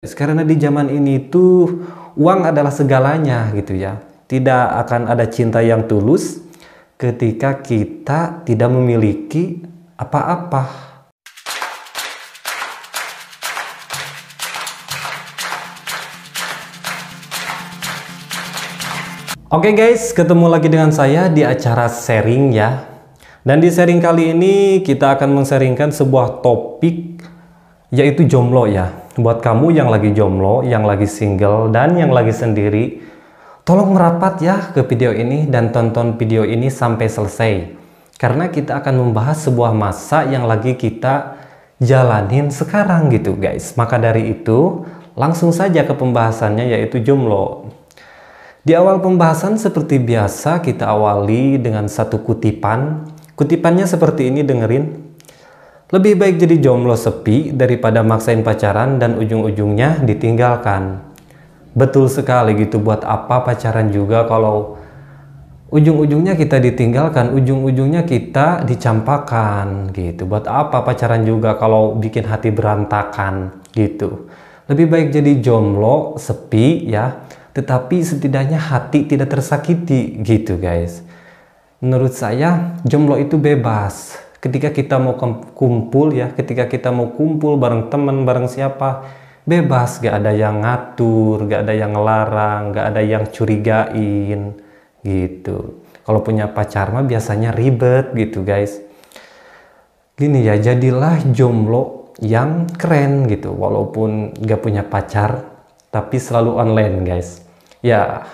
Karena di zaman ini tuh uang adalah segalanya gitu ya. Tidak akan ada cinta yang tulus ketika kita tidak memiliki apa-apa. Oke guys, ketemu lagi dengan saya di acara sharing ya. Dan di sharing kali ini kita akan men-sharingkan sebuah topik yaitu jomblo ya. Buat kamu yang lagi jomblo, yang lagi single, dan yang lagi sendiri, tolong merapat ya ke video ini dan tonton video ini sampai selesai. Karena kita akan membahas sebuah masa yang lagi kita jalanin sekarang gitu guys. Maka dari itu, langsung saja ke pembahasannya yaitu jomblo. Di awal pembahasan seperti biasa kita awali dengan satu kutipan. Kutipannya seperti ini, dengerin. Lebih baik jadi jomblo sepi daripada maksain pacaran dan ujung-ujungnya ditinggalkan. Betul sekali gitu, buat apa pacaran juga kalau ujung-ujungnya kita ditinggalkan, ujung-ujungnya kita dicampakan gitu. Buat apa pacaran juga kalau bikin hati berantakan gitu. Lebih baik jadi jomblo sepi ya, tetapi setidaknya hati tidak tersakiti gitu guys. Menurut saya jomblo itu bebas. Ketika kita mau kumpul ya, ketika kita mau kumpul bareng temen, bareng siapa, bebas, gak ada yang ngatur, gak ada yang ngelarang, gak ada yang curigain gitu. Kalau punya pacar mah biasanya ribet gitu guys. Gini ya, jadilah jomblo yang keren gitu, walaupun gak punya pacar tapi selalu online guys. Ya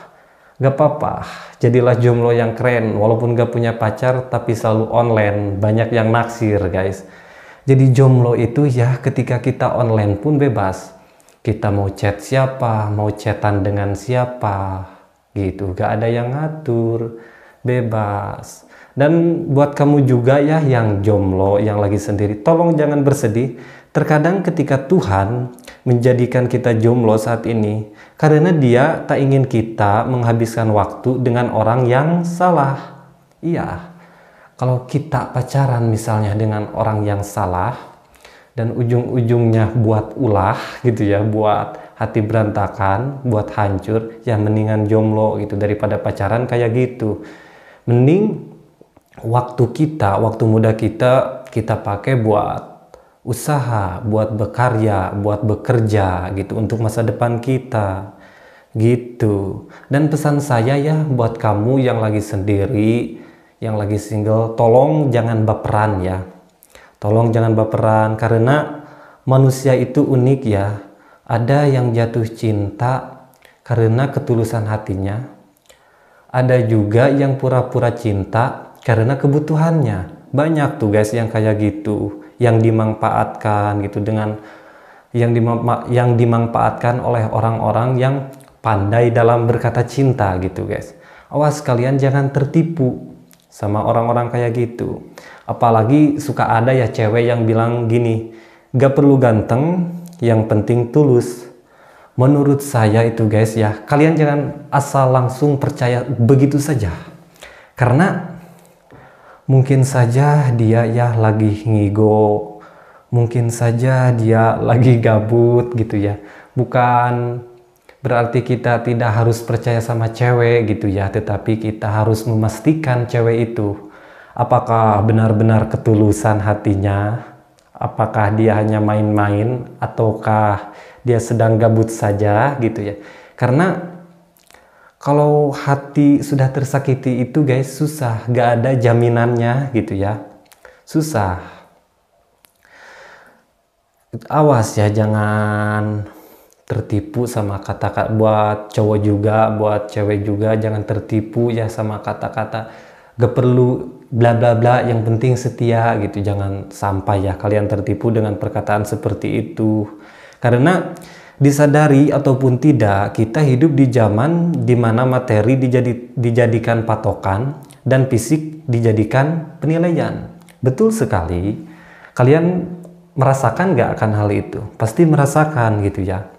gak apa-apa, jadilah jomblo yang keren walaupun gak punya pacar tapi selalu online, banyak yang naksir guys. Jadi jomblo itu ya ketika kita online pun bebas, kita mau chat siapa, mau chatan dengan siapa gitu, gak ada yang ngatur, bebas. Dan buat kamu juga ya yang jomblo, yang lagi sendiri, tolong jangan bersedih. Terkadang ketika Tuhan menjadikan kita jomblo saat ini, karena Dia tak ingin kita menghabiskan waktu dengan orang yang salah. Iya, kalau kita pacaran misalnya dengan orang yang salah, dan ujung-ujungnya buat ulah gitu ya, buat hati berantakan, buat hancur, ya mendingan jomblo gitu daripada pacaran kayak gitu. Mending waktu kita, waktu muda kita pakai buat usaha, buat berkarya, buat bekerja gitu untuk masa depan kita gitu. Dan pesan saya ya buat kamu yang lagi sendiri, yang lagi single, tolong jangan baperan ya. Tolong jangan baperan karena manusia itu unik ya. Ada yang jatuh cinta karena ketulusan hatinya. Ada juga yang pura-pura cinta karena kebutuhannya. Banyak tuh guys yang kayak gitu, yang dimanfaatkan gitu dengan yang dimanfaatkan oleh orang-orang yang pandai dalam berkata cinta gitu guys. Awas kalian jangan tertipu sama orang-orang kayak gitu. Apalagi suka ada ya cewek yang bilang gini, gak perlu ganteng, yang penting tulus. Menurut saya itu guys ya, kalian jangan asal langsung percaya begitu saja. Karena mungkin saja dia ya lagi ngigo, mungkin saja dia lagi gabut gitu ya. Bukan berarti kita tidak harus percaya sama cewek gitu ya, tetapi kita harus memastikan cewek itu apakah benar-benar ketulusan hatinya, apakah dia hanya main-main ataukah dia sedang gabut saja gitu ya. Karena kalau hati sudah tersakiti itu guys susah, gak ada jaminannya gitu ya, susah. Awas ya jangan tertipu sama kata-kata, buat cowok juga, buat cewek juga, jangan tertipu ya sama kata-kata gak perlu bla bla bla, yang penting setia gitu. Jangan sampai ya kalian tertipu dengan perkataan seperti itu. Karena disadari ataupun tidak, kita hidup di zaman dimana materi dijadikan patokan dan fisik dijadikan penilaian. Betul sekali. Kalian merasakan gak akan hal itu? Pasti merasakan gitu ya.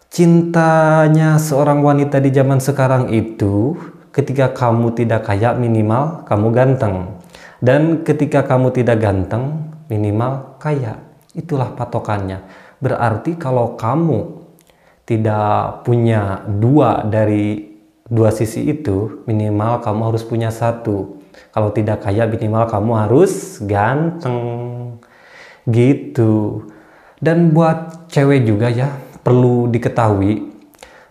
Cintanya seorang wanita di zaman sekarang itu, ketika kamu tidak kaya minimal kamu ganteng, dan ketika kamu tidak ganteng minimal kaya. Itulah patokannya. Berarti kalau kamu tidak punya dari dua sisi itu, minimal kamu harus punya satu. Kalau tidak kaya, minimal kamu harus ganteng. Gitu. Dan buat cewek juga ya, perlu diketahui,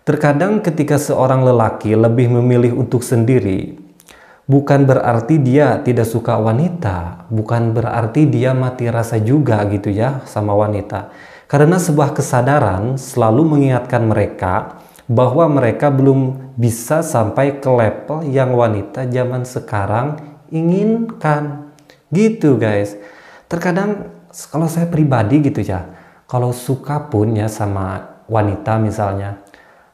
terkadang ketika seorang lelaki lebih memilih untuk sendiri, bukan berarti dia tidak suka wanita, bukan berarti dia mati rasa juga gitu ya sama wanita. Karena sebuah kesadaran selalu mengingatkan mereka bahwa mereka belum bisa sampai ke level yang wanita zaman sekarang inginkan. Gitu guys. Terkadang kalau saya pribadi gitu ya, kalau suka pun ya sama wanita misalnya,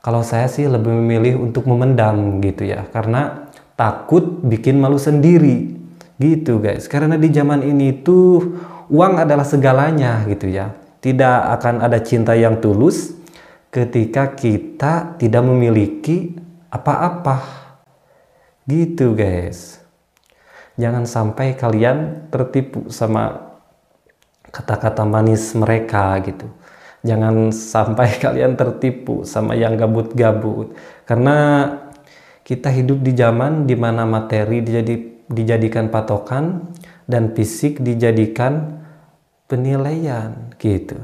kalau saya sih lebih memilih untuk memendam gitu ya, karena takut bikin malu sendiri gitu guys. Karena di zaman ini tuh uang adalah segalanya gitu ya. Tidak akan ada cinta yang tulus ketika kita tidak memiliki apa-apa gitu guys. Jangan sampai kalian tertipu sama kata-kata manis mereka gitu. Jangan sampai kalian tertipu sama yang gabut-gabut, karena kita hidup di zaman dimana materi dijadikan patokan dan fisik dijadikan penilaian gitu.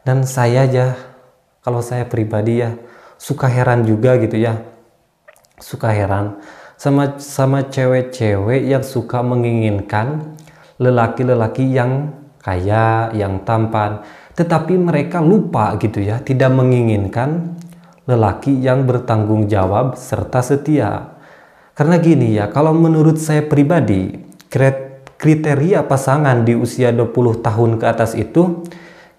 Dan saya aja, kalau saya pribadi ya, suka heran juga gitu ya, suka heran sama cewek-cewek yang suka menginginkan lelaki-lelaki yang kaya, yang tampan, tetapi mereka lupa gitu ya, tidak menginginkan lelaki yang bertanggung jawab serta setia. Karena gini ya, kalau menurut saya pribadi, kriteria pasangan di usia 20 tahun ke atas itu,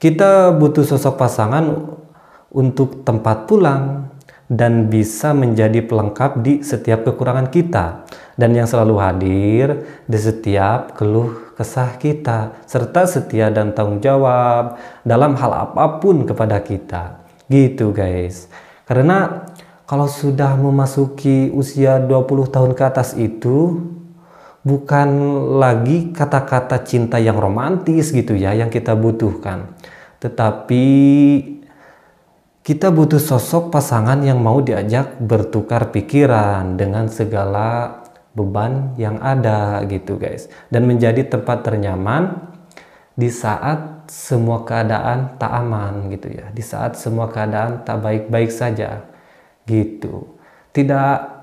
kita butuh sosok pasangan untuk tempat pulang dan bisa menjadi pelengkap di setiap kekurangan kita, dan yang selalu hadir di setiap keluh kesah kita, serta setia dan tanggung jawab dalam hal apapun kepada kita. Gitu guys. Karena kalau sudah memasuki usia 20 tahun ke atas itu, bukan lagi kata-kata cinta yang romantis gitu ya yang kita butuhkan, tetapi kita butuh sosok pasangan yang mau diajak bertukar pikiran dengan segala beban yang ada gitu guys, dan menjadi tempat ternyaman di saat semua keadaan tak aman gitu ya, di saat semua keadaan tak baik-baik saja gitu. Tidak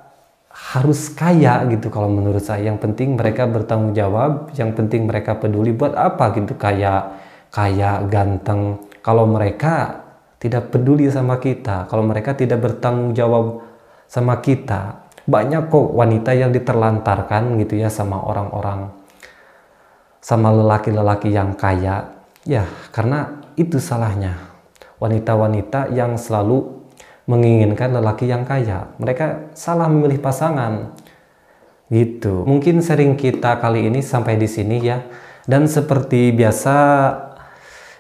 harus kaya gitu kalau menurut saya, yang penting mereka bertanggung jawab, yang penting mereka peduli. Buat apa gitu kaya ganteng kalau mereka tidak peduli sama kita, kalau mereka tidak bertanggung jawab sama kita. Banyak kok wanita yang diterlantarkan gitu ya sama orang-orang, sama lelaki-lelaki yang kaya ya, karena itu salahnya wanita-wanita yang selalu menginginkan lelaki yang kaya. Mereka salah memilih pasangan gitu. Mungkin sharing kita kali ini sampai di sini ya. Dan seperti biasa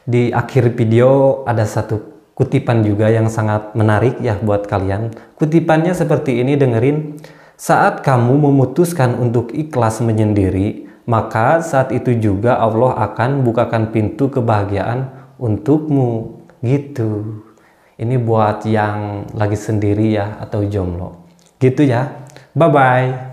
di akhir video ada satu kutipan juga yang sangat menarik ya buat kalian. Kutipannya seperti ini, dengerin. Saat kamu memutuskan untuk ikhlas menyendiri, maka saat itu juga Allah akan bukakan pintu kebahagiaan untukmu. Gitu. Ini buat yang lagi sendiri ya atau jomblo. Gitu ya. Bye-bye.